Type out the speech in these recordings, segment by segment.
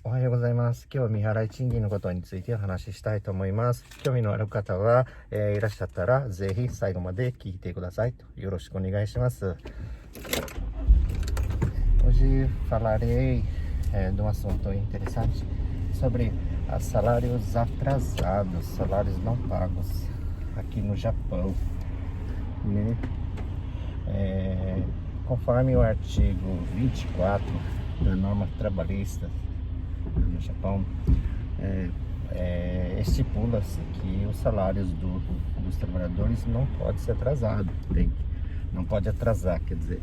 おはようございます。今日は未払い賃金のことについてお話ししたいと思います。興味のある方は、いらっしゃったらぜひ最後まで聞いてください。よろしくお願いします。Hoje falarei de um assunto interessante sobre salários atrasados, salários não pagos aqui no Japão, né? Conforme o artigo 24 da norma trabalhista no Japão, estipula-se que os salários dos trabalhadores não pode ser atrasado, não pode atrasar, quer dizer,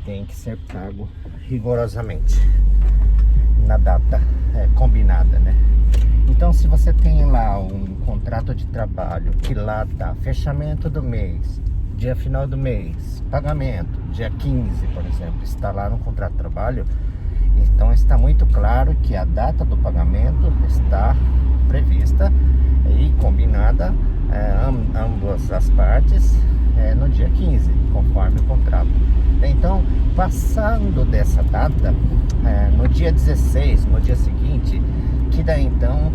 tem que ser pago rigorosamente na data combinada, né? Então, se você tem lá um contrato de trabalho que lá tá fechamento do mês, dia final do mês, pagamento, dia 15, por exemplo, está lá no contrato de trabalho, então está muito claro que a data do pagamento está prevista e combinada, ambas as partes, no dia 15, conforme o contrato. Então, passando dessa data, no dia 16, no dia seguinte, que daí então,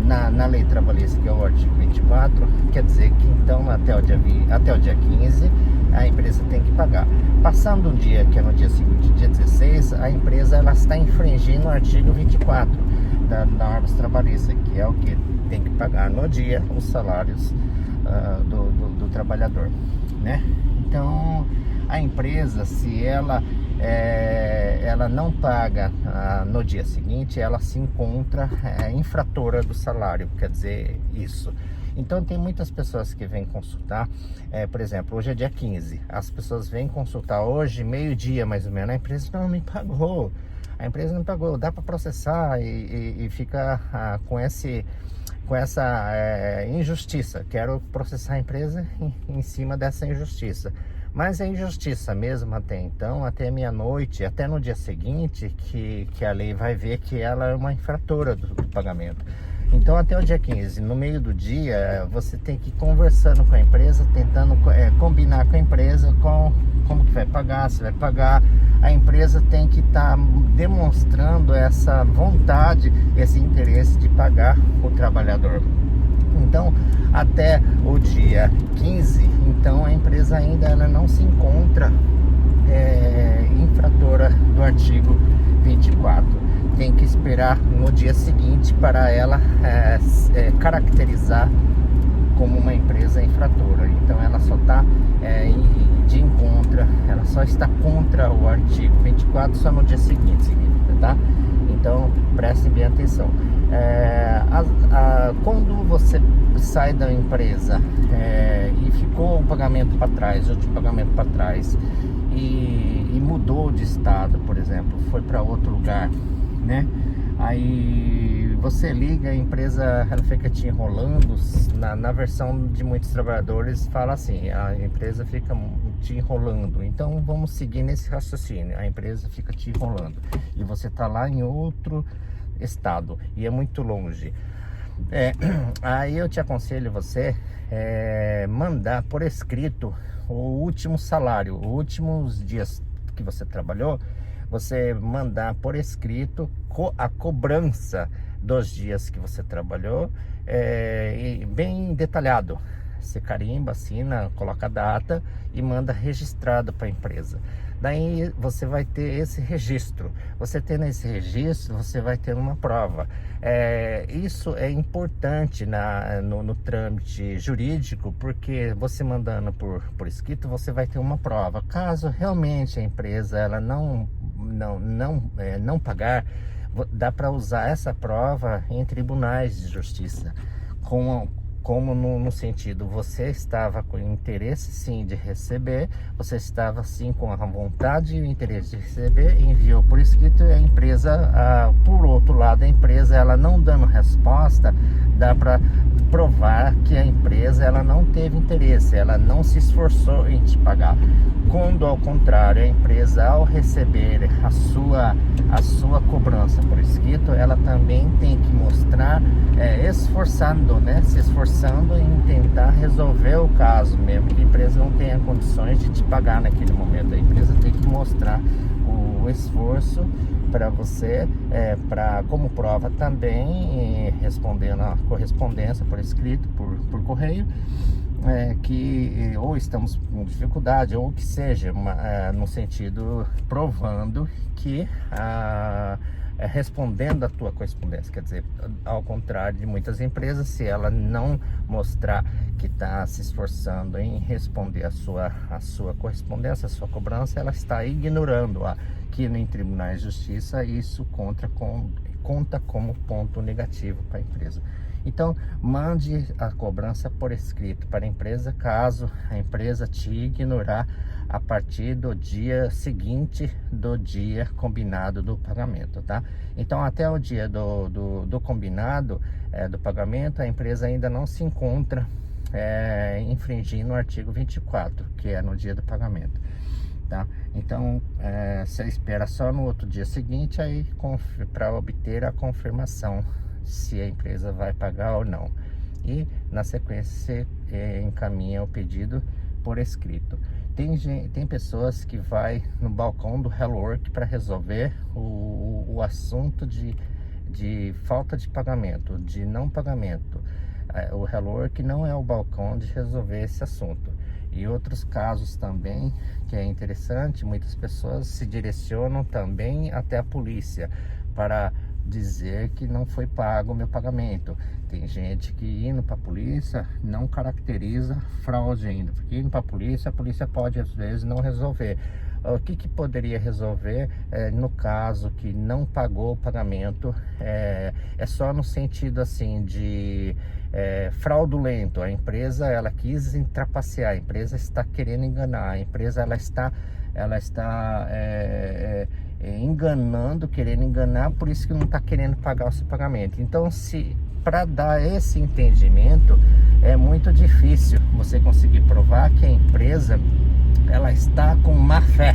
na lei trabalhista, que é o artigo 24, quer dizer que então até o dia 15, a empresa tem que pagar. Passando um dia, que é no dia seguinte, dia 16, a empresa ela está infringindo o artigo 24 da norma trabalhista, que é o que tem que pagar no dia os salários do trabalhador, né? Então, a empresa, se ela não paga no dia seguinte, ela se encontra infratora do salário, quer dizer isso. Então tem muitas pessoas que vêm consultar, por exemplo, hoje é dia 15, as pessoas vêm consultar hoje, meio-dia mais ou menos, a empresa não me pagou, dá para processar e fica com essa injustiça. Quero processar a empresa em cima dessa injustiça. Mas é injustiça mesmo até então, até meia-noite, até no dia seguinte, que a lei vai ver que ela é uma infratora do pagamento. Então até o dia 15, no meio do dia, você tem que ir conversando com a empresa, tentando combinar com a empresa como que vai pagar, se vai pagar. A empresa tem que estar demonstrando essa vontade, esse interesse de pagar o trabalhador. Então, até o dia 15, então a empresa ainda ela não se encontra infratora do artigo 24. Tem que esperar no dia seguinte para ela caracterizar como uma empresa infratora. Então ela só está ela só está contra o artigo 24 só no dia seguinte, tá? Então prestem bem atenção. Quando você sai da empresa e ficou um pagamento para trás, outro pagamento para trás e mudou de estado, por exemplo, foi para outro lugar, né? Aí você liga, a empresa ela fica te enrolando. Na versão de muitos trabalhadores fala assim, a empresa fica te enrolando. Então vamos seguir nesse raciocínio, a empresa fica te enrolando e você tá lá em outro estado e é muito longe. Aí eu te aconselho você mandar por escrito o último salário, os últimos dias que você trabalhou, você mandar por escrito a cobrança dos dias que você trabalhou, bem detalhado. Você carimba, assina, coloca a data e manda registrado para a empresa. Daí você vai ter esse registro. Você tendo esse registro, você vai ter uma prova. Isso é importante no trâmite jurídico, porque você mandando por escrito, você vai ter uma prova. Caso realmente a empresa ela não pagar, dá para usar essa prova em tribunais de justiça, como no sentido, você estava com interesse sim de receber, você estava sim com a vontade e o interesse de receber, enviou por escrito, e a empresa, por outro lado, a empresa ela não dando resposta, dá para provar que a empresa ela não teve interesse, ela não se esforçou em te pagar. Quando ao contrário, a empresa ao receber a sua cobrança por escrito, ela também tem que mostrar se esforçando em tentar resolver o caso, mesmo que a empresa não tenha condições de te pagar naquele momento. A empresa tem que mostrar o o esforço para você, como prova também, respondendo a correspondência por escrito, por correio, que ou estamos com dificuldade, ou que seja, no sentido provando que respondendo a tua correspondência. Quer dizer, ao contrário de muitas empresas, se ela não mostrar que está se esforçando em responder a sua correspondência, a sua cobrança, ela está ignorando aqui em tribunais de justiça. Isso conta como ponto negativo para a empresa. Então, mande a cobrança por escrito para a empresa, caso a empresa te ignorar a partir do dia seguinte do dia combinado do pagamento, tá? Então, até o dia do combinado do pagamento, a empresa ainda não se encontra infringindo o artigo 24, que é no dia do pagamento, tá? Então, você espera só no outro dia seguinte aí para obter a confirmação se a empresa vai pagar ou não, e na sequência você encaminha o pedido por escrito. Tem pessoas que vai no balcão do Hello Work para resolver o assunto de falta de pagamento, de não pagamento. O Hello Work não é o balcão de resolver esse assunto. E outros casos também, que é interessante, muitas pessoas se direcionam também até a polícia para dizer que não foi pago o meu pagamento. Tem gente que indo para a polícia não caracteriza fraude ainda, porque indo para a polícia pode às vezes não resolver. O que poderia resolver no caso que não pagou o pagamento? É só no sentido assim de fraudulento. A empresa ela quis trapacear, a empresa está querendo enganar, a empresa ela está enganando, querendo enganar, por isso que não está querendo pagar o seu pagamento. Então, para dar esse entendimento, é muito difícil você conseguir provar que a empresa ela está com má fé.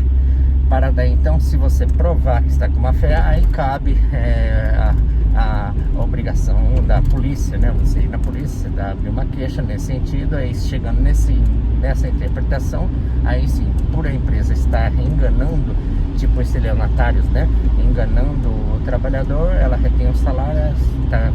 Para daí, então, se você provar que está com má fé, aí cabe a obrigação da polícia, né? Você ir na polícia, abrir uma queixa nesse sentido, aí chegando nessa interpretação, aí sim, por a empresa estar enganando, tipo estelionatários, né? Enganando o trabalhador, ela retém o salário, está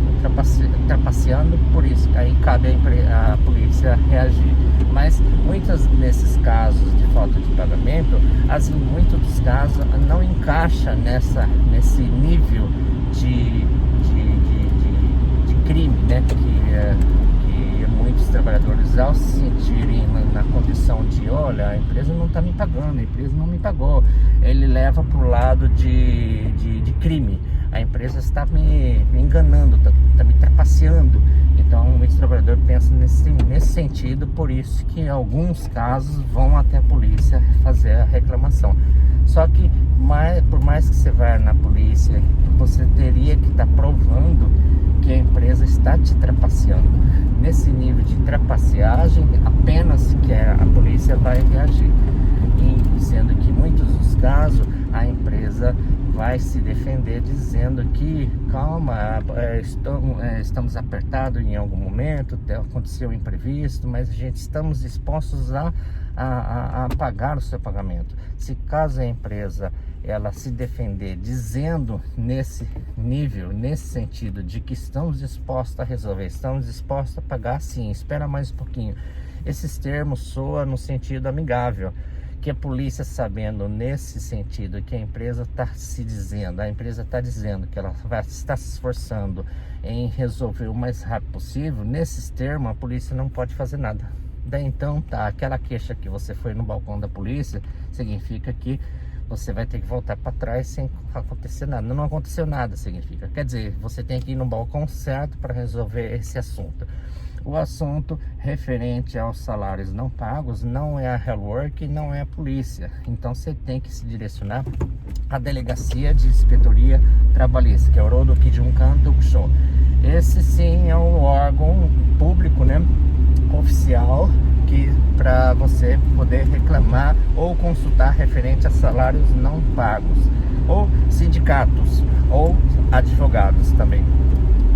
trapaceando, por isso aí cabe a polícia reagir. Mas muitos desses casos de falta de pagamento, em muitos dos casos não encaixa nesse nível de crime, né? Que muitos trabalhadores, ao se sentirem na condição de, olha, a empresa não está me pagando, a empresa não me pagou, ele leva para o lado de crime. A empresa está me enganando, está me trapaceando. Então, muitos trabalhadores pensam nesse sentido, por isso que em alguns casos vão até a polícia fazer a reclamação. Só que, por mais que você vá na polícia, você teria que estar provando que a empresa está te trapaceando. Nesse nível de trapaceagem, apenas que a polícia vai reagir. E sendo que em muitos dos casos, a empresa vai se defender dizendo que, calma, estamos apertados em algum momento, aconteceu um imprevisto, mas estamos dispostos a pagar o seu pagamento. Se caso a empresa ela se defender dizendo nesse nível, nesse sentido de que estamos dispostos a resolver, estamos dispostos a pagar, sim, espera mais um pouquinho. Esses termos soam no sentido amigável, que a polícia, sabendo nesse sentido que a empresa está dizendo que ela vai estar se esforçando em resolver o mais rápido possível, nesses termos a polícia não pode fazer nada. Daí então, aquela queixa que você foi no balcão da polícia, significa que você vai ter que voltar para trás sem acontecer nada. Não aconteceu nada, significa. Quer dizer, você tem que ir no balcão certo para resolver esse assunto. O assunto referente aos salários não pagos não é a Hello Work, não é a polícia. Então você tem que se direcionar à Delegacia de Inspetoria Trabalhista, que é o Rodokhi Junkan Tukusho. Esse sim é um órgão público, né, oficial, que para você poder reclamar ou consultar referente a salários não pagos, ou sindicatos, ou advogados também.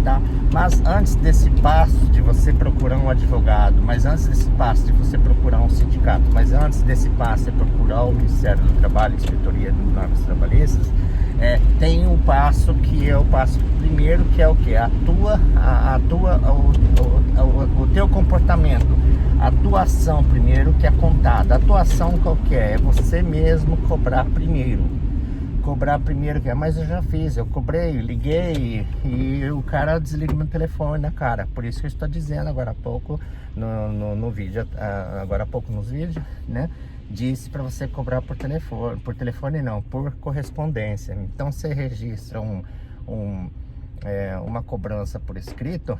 tá? Mas antes desse passo de você procurar um advogado, mas antes desse passo de você procurar um sindicato, mas antes desse passo de procurar o Ministério do Trabalho, Inspetoria de Normas Trabalhistas, tem um passo que é o passo primeiro, que é o que? O teu comportamento, a tua ação primeiro, que é contada. A tua ação qualquer é você mesmo cobrar primeiro. Cobrar primeiro, mas eu já fiz, eu cobrei, liguei e o cara desliga meu telefone na cara. Por isso que eu estou dizendo agora há pouco no vídeo, agora há pouco nos vídeos, né? Disse para você cobrar por telefone não, por correspondência. Então você registra uma cobrança por escrito,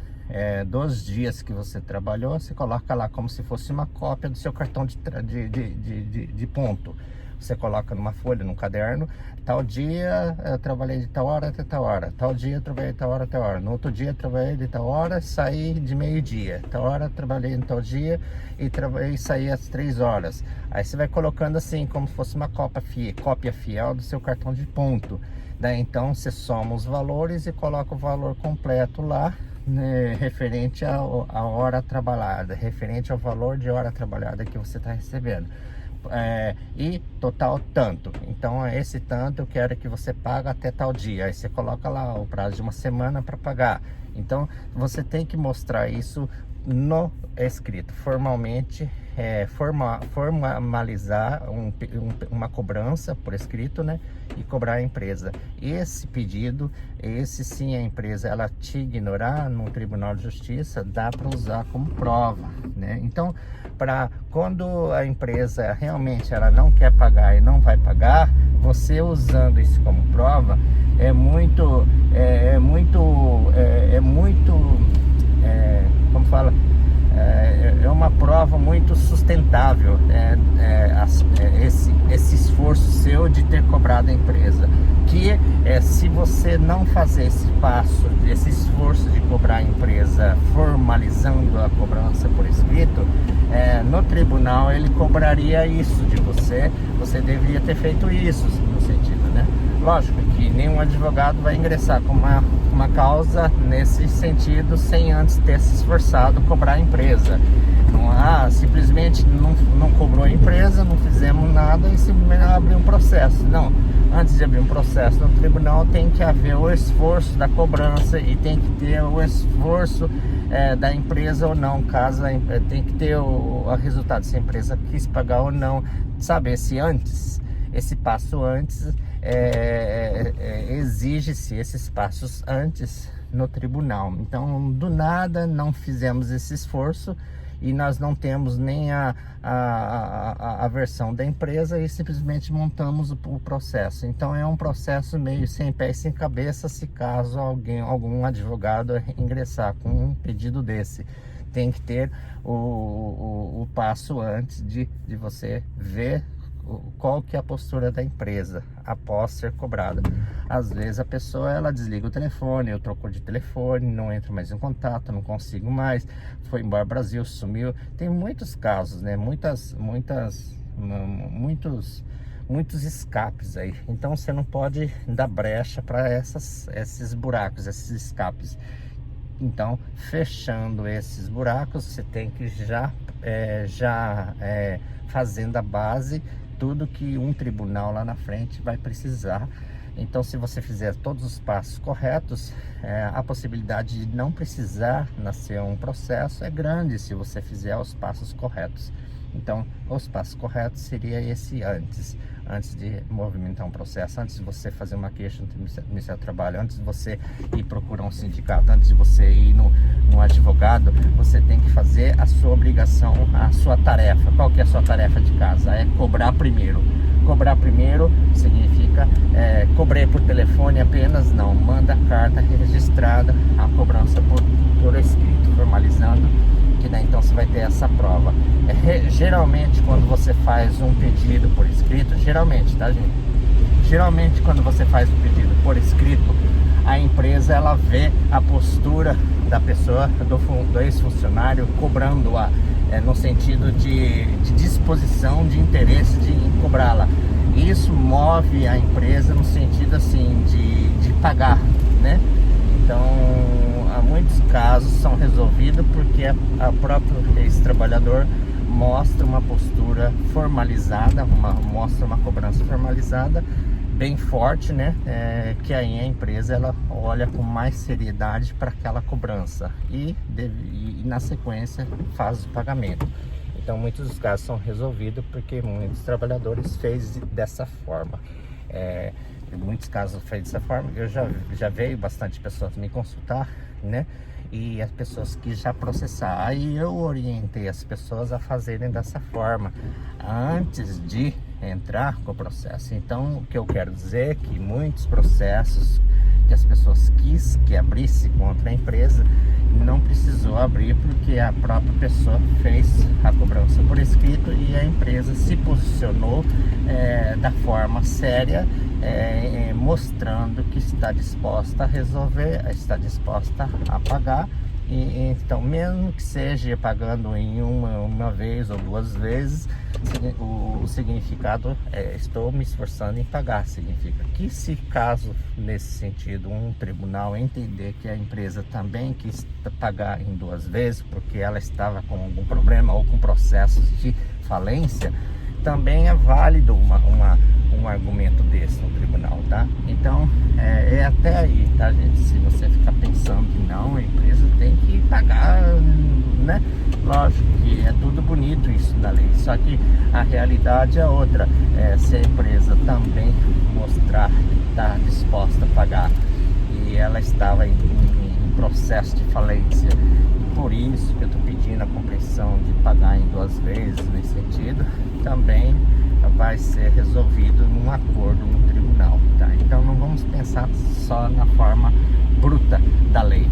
dos dias que você trabalhou, você coloca lá como se fosse uma cópia do seu cartão de ponto. Você coloca numa folha, num caderno, tal dia eu trabalhei de tal hora até tal hora, tal dia eu trabalhei de tal hora até tal hora, no outro dia eu trabalhei de tal hora, saí de meio-dia, tal hora eu trabalhei em tal dia e saí às 3 horas. Aí você vai colocando assim, como se fosse uma cópia fiel do seu cartão de ponto. Daí então você soma os valores e coloca o valor completo lá, né, referente à hora trabalhada, referente ao valor de hora trabalhada que você está recebendo. E total tanto, então esse tanto eu quero que você pague até tal dia. Aí você coloca lá o prazo de uma semana para pagar. Então você tem que mostrar isso no escrito, formalmente, formalizar uma cobrança por escrito, né, e cobrar a empresa. Esse pedido, esse sim, a empresa ela te ignorar no Tribunal de Justiça, dá para usar como prova, né? Então, para quando a empresa realmente ela não quer pagar e não vai pagar, você usando isso como prova como fala, é uma prova muito sustentável, esse esforço seu de ter cobrado a empresa, que se você não fazer esse passo, esse esforço de cobrar a empresa, formalizando a cobrança por escrito, no tribunal ele cobraria isso de você. Você deveria ter feito isso, no sentido, né? Lógico que nenhum advogado vai ingressar com uma causa nesse sentido sem antes ter se esforçado cobrar a empresa. Não, simplesmente não cobrou a empresa, não fizemos nada e simplesmente abriu um processo. Não, antes de abrir um processo no tribunal tem que haver o esforço da cobrança e tem que ter o esforço da empresa ou não, caso tem que ter o resultado se a empresa quis pagar ou não, sabe? Esse passo antes, exige-se esses passos antes no tribunal. Então, do nada, não fizemos esse esforço e nós não temos nem a versão da empresa e simplesmente montamos o processo. Então, é um processo meio sem pé e sem cabeça se caso algum advogado ingressar com um pedido desse. Tem que ter o passo antes de você ver qual que é a postura da empresa após ser cobrada. Às vezes a pessoa ela desliga o telefone, eu troco de telefone, não entro mais em contato, não consigo mais, foi embora ao Brasil, sumiu. Tem muitos casos, né? Muitos escapes aí. Então você não pode dar brecha para esses buracos, esses escapes. Então, fechando esses buracos, você tem que já fazendo a base, tudo que um tribunal lá na frente vai precisar. Então, se você fizer todos os passos corretos, a possibilidade de não precisar nascer um processo é grande se você fizer os passos corretos. Então, os passos corretos seria esse antes de movimentar um processo, antes de você fazer uma queixa no Ministério do Trabalho, antes de você ir procurar um sindicato, antes de você ir no advogado, você tem que fazer a sua obrigação, a sua tarefa. Qual que é a sua tarefa de casa? É cobrar primeiro. Cobrar primeiro significa cobrei por telefone apenas? Não, manda a carta registrada, a cobrança por escrito, formalizando, que daí então você vai ter essa prova. Geralmente quando você faz um pedido por escrito, geralmente, tá, gente? Geralmente quando você faz um pedido por escrito, a empresa ela vê a postura da pessoa, do ex-funcionário, cobrando-a no sentido de disposição, de interesse em cobrá-la. Isso move a empresa no sentido assim de pagar, né? Então casos são resolvidos porque a próprio ex-trabalhador mostra uma postura formalizada, mostra uma cobrança formalizada, bem forte, né? Que aí a empresa ela olha com mais seriedade para aquela cobrança e na sequência faz o pagamento. Então muitos dos casos são resolvidos porque muitos trabalhadores fez dessa forma. Muitos casos fez dessa forma. Eu já veio bastante pessoas me consultar, né? E as pessoas que já processaram, aí eu orientei as pessoas a fazerem dessa forma antes de entrar com o processo. Então o que eu quero dizer é que muitos processos que as pessoas quis que abrisse contra a empresa não precisou abrir porque a própria pessoa fez a cobrança por escrito e a empresa se posicionou da forma séria, mostrando que está disposta a resolver, está disposta a pagar. Então, mesmo que seja pagando em uma vez ou duas vezes, o significado estou me esforçando em pagar. Significa que, se caso nesse sentido um tribunal entender que a empresa também quis pagar em duas vezes porque ela estava com algum problema ou com processos de falência, também é válido um argumento desse no tribunal, tá? Então, até aí, tá, gente? Se você ficar pensando que não, a empresa tem que pagar, né? Lógico que é tudo bonito isso da lei, só que a realidade é outra. Se a empresa também mostrar que está disposta a pagar e ela estava em processo de falência, por isso que eu estou pedindo a compreensão de pagar em duas vezes, nesse sentido, também vai ser resolvido num acordo no tribunal, tá? Então não vamos pensar só na forma bruta da lei.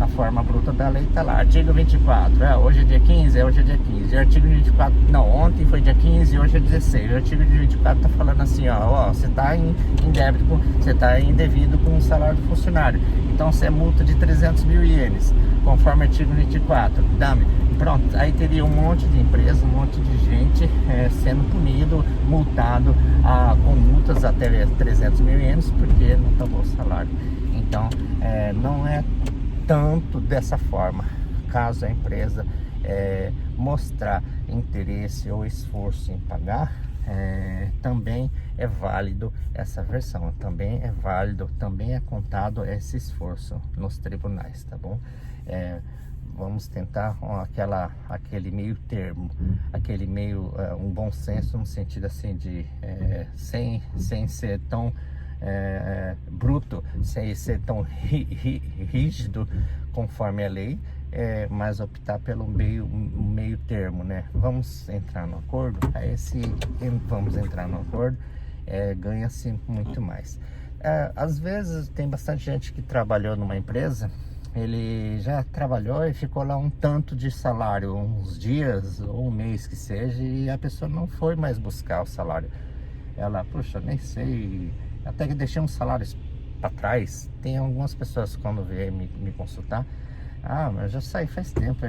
A forma bruta da lei está lá, artigo 24, hoje é dia 15, hoje é dia 15, o artigo 24, não, ontem foi dia 15 e hoje é 16, o artigo 24 está falando assim, você está em débito, você está indevido com o salário do funcionário, então você é multa de 300 mil ienes, conforme o artigo 24, dame. Pronto, aí teria um monte de empresa, um monte de gente sendo punido, multado com multas até 300 mil ienes porque não pagou o salário. Então, não é tanto dessa forma. Caso a empresa mostrar interesse ou esforço em pagar, também é válido essa versão, também é válido, também é contado esse esforço nos tribunais, tá bom? Vamos tentar aquele meio termo, aquele meio, um bom senso no sentido assim de sem ser tão bruto, sem ser tão rígido conforme a lei, mas optar pelo meio termo, né? Vamos entrar no acordo, vamos entrar no acordo, ganha-se muito mais. Às vezes tem bastante gente que trabalhou numa empresa, ele já trabalhou e ficou lá um tanto de salário, uns dias ou um mês que seja, e a pessoa não foi mais buscar o salário. Ela, puxa, nem sei, até que deixei uns salários para trás. Tem algumas pessoas quando vêm me consultar, mas eu já saí faz tempo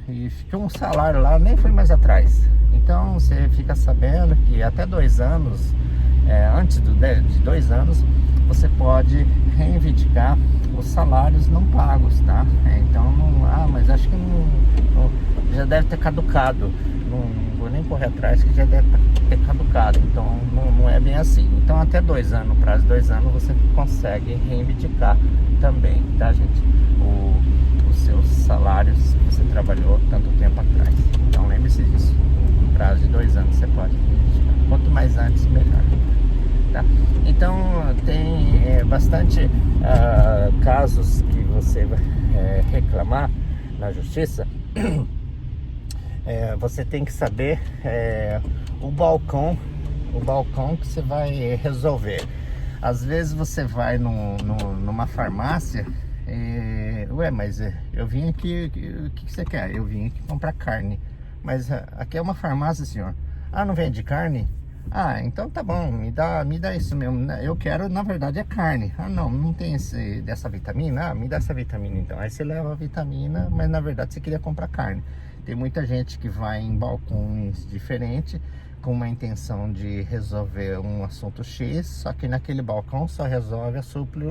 e ficou um salário lá, nem fui mais atrás. Então você fica sabendo que até 2 anos, antes de 2 anos, você pode reivindicar os salários não pagos, tá? Então, mas acho que já deve ter caducado. Não vou nem correr atrás, que já deve ter caducado. Então, não é bem assim. Então, até 2 anos, prazo de 2 anos, você consegue reivindicar também, tá, gente? Os seus salários que você trabalhou tanto tempo atrás. Então, lembre-se disso. No prazo de 2 anos, você pode reivindicar. Quanto mais antes, melhor. Tá? Então tem bastante casos que você vai reclamar na justiça. Você tem que saber o balcão que você vai resolver. Às vezes você vai numa farmácia, mas eu vim aqui, o que você quer? Eu vim aqui comprar carne, mas aqui é uma farmácia, senhor. Não vende carne? Então tá bom, me dá isso mesmo. Eu quero, na verdade, é carne. Não tem dessa vitamina? Me dá essa vitamina então. Aí você leva a vitamina, mas na verdade você queria comprar carne. Tem muita gente que vai em balcões diferentes com uma intenção de resolver um assunto X, só que naquele balcão só resolve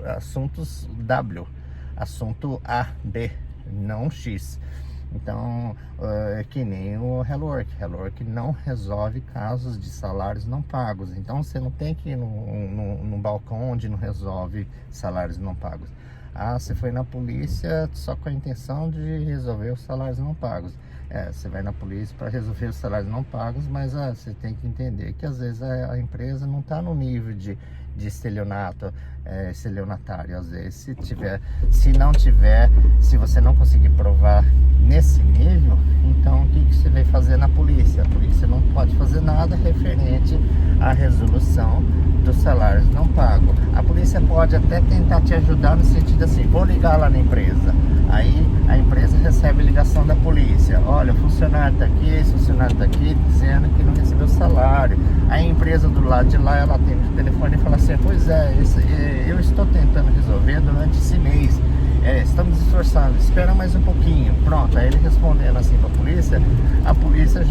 assuntos W, assunto A, B, não X. Então, é que nem o Hello Work não resolve casos de salários não pagos. Então, você não tem que ir no balcão onde não resolve salários não pagos. Ah, você foi na polícia só com a intenção de resolver os salários não pagos. Você vai na polícia para resolver os salários não pagos, mas você tem que entender que às vezes a empresa não está no nível de estelionato, estelionatário. Às vezes, se você não conseguir provar nesse nível, então o que você vai fazer na polícia? A polícia não pode fazer nada referente à resolução dos salários não pagos. A polícia pode até tentar te ajudar no sentido assim, vou ligar lá na empresa. Aí a empresa recebe ligação da polícia. Olha, o funcionário está aqui, esse funcionário está aqui dizendo que não recebeu salário. A empresa do lado de lá, ela atende o telefone e fala assim, pois eu estou tentando resolver durante esse mês. Estamos esforçando, espera mais um pouquinho. Pronto, aí ele respondendo assim para a polícia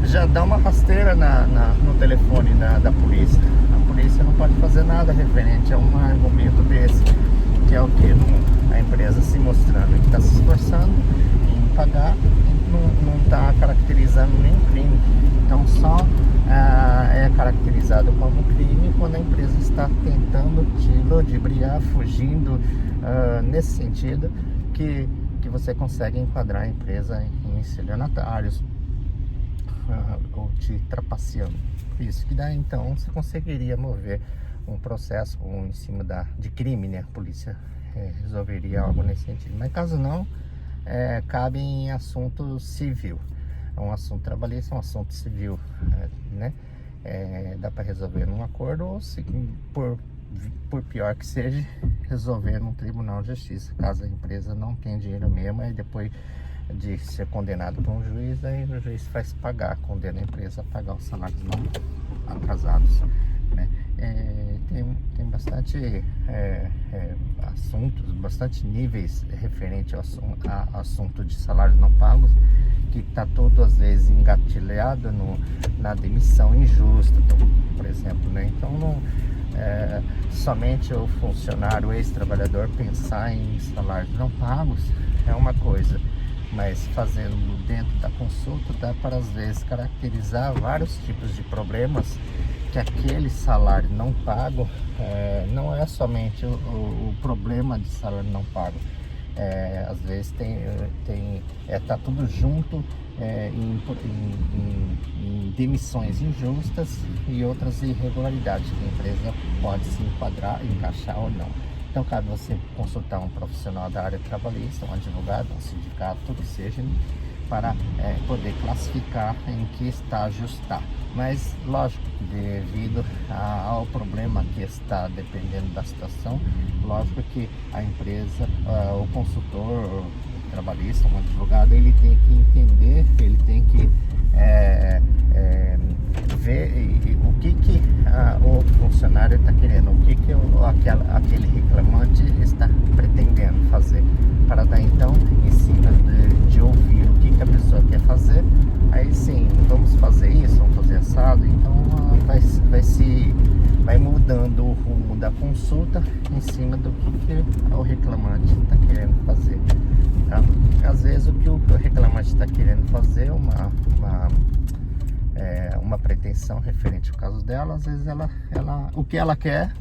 já dá uma rasteira no telefone da polícia. A polícia não pode fazer nada referente a um argumento desse, que é o que? A empresa se mostrando que está se esforçando em pagar, não está caracterizando nenhum crime. Então só é caracterizado como crime quando a empresa está tentando te ludibriar, fugindo, nesse sentido que você consegue enquadrar a empresa em estelionatários, ou te trapaceando. Isso que daí então você conseguiria mover um processo em cima de crime, né? A polícia resolveria algo nesse sentido. Mas caso não, cabe em assunto civil. É um assunto trabalhista, é um assunto civil, né? Dá para resolver num acordo ou, se, por pior que seja, resolver num tribunal de justiça, caso a empresa não tenha dinheiro mesmo, aí depois de ser condenado por um juiz, aí o juiz faz pagar, condena a empresa a pagar os salários não atrasados, né? Tem bastante assuntos, bastante níveis referente ao assunto de salários não pagos, que está todo às vezes engatilhado na demissão injusta, por exemplo, né? Então não somente o funcionário, o ex-trabalhador pensar em salários não pagos é uma coisa, mas fazendo dentro da consulta dá para às vezes caracterizar vários tipos de problemas que aquele salário não pago não é somente o problema de salário não pago. Às vezes tá tudo junto em demissões injustas e outras irregularidades que a empresa pode se encaixar ou não. Então cabe você consultar um profissional da área trabalhista, um advogado, um sindicato, tudo que seja, para poder classificar em que estágio está. Mas lógico, devido ao problema que está, dependendo da situação, lógico que a empresa, o consultor, o trabalhista, um advogado, ele tem que entender, ele tem que ver o que o funcionário está querendo, o que aquele reclamante está pretendendo fazer, para dar então, em cima de ouvir o que a pessoa quer fazer, aí sim, vamos fazer isso, vamos fazer assado, então vai mudando o rumo da consulta em cima do que o reclamante está querendo fazer. Tá? Às vezes o que o reclamante está querendo fazer uma pretensão referente ao caso dela, às vezes o que ela quer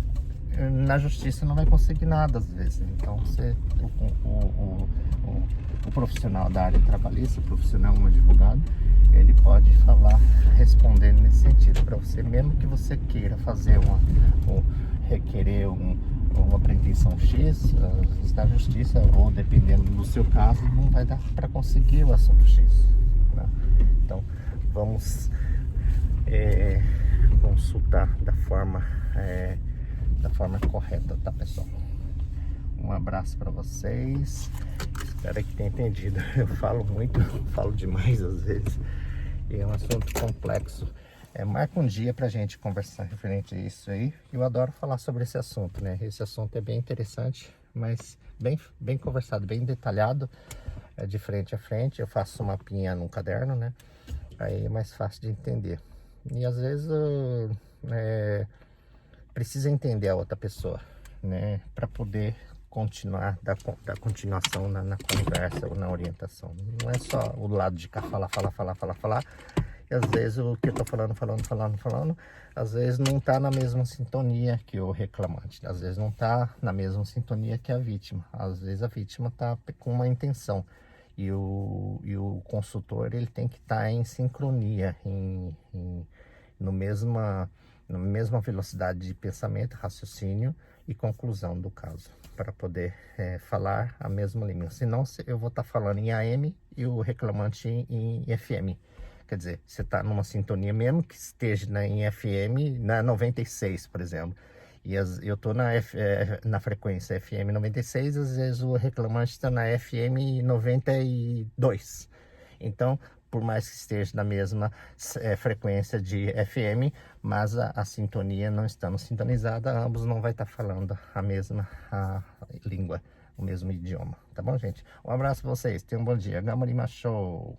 na justiça não vai conseguir nada, às vezes. Então o profissional da área trabalhista, o profissional, um advogado, ele pode responder nesse sentido para você, mesmo que você queira fazer requerer uma pretensão X, da justiça, ou dependendo do seu caso, não vai dar para conseguir o assunto X, né? Então vamos consultar da forma correta, tá, pessoal? Um abraço para vocês, espero que tenham entendido. Eu falo muito, falo demais às vezes, e é um assunto complexo. Marca um dia pra gente conversar referente a isso aí. Eu adoro falar sobre esse assunto, né? Esse assunto é bem interessante, mas bem conversado, bem detalhado, de frente a frente. Eu faço uma mapinha num caderno, né? Aí é mais fácil de entender. E às vezes precisa entender a outra pessoa, né? Para poder continuar, dar continuação na conversa ou na orientação. Não é só o lado de cá falar. E às vezes o que eu tô falando, às vezes não tá na mesma sintonia que o reclamante. Às vezes não tá na mesma sintonia que a vítima. Às vezes a vítima tá com uma intenção. E o consultor, ele tem que estar em sincronia, na mesma velocidade de pensamento, raciocínio e conclusão do caso, para poder falar a mesma língua. Senão eu vou estar falando em AM e o reclamante em FM. Quer dizer, você está numa sintonia, mesmo que esteja em FM, na 96, por exemplo. E eu estou na frequência FM 96, às vezes o reclamante está na FM 92. Então, por mais que esteja na mesma frequência de FM, mas a sintonia não estando sintonizada, ambos não vai estar falando a mesma língua, o mesmo idioma. Tá bom, gente? Um abraço para vocês, tenham um bom dia. Gamari Show!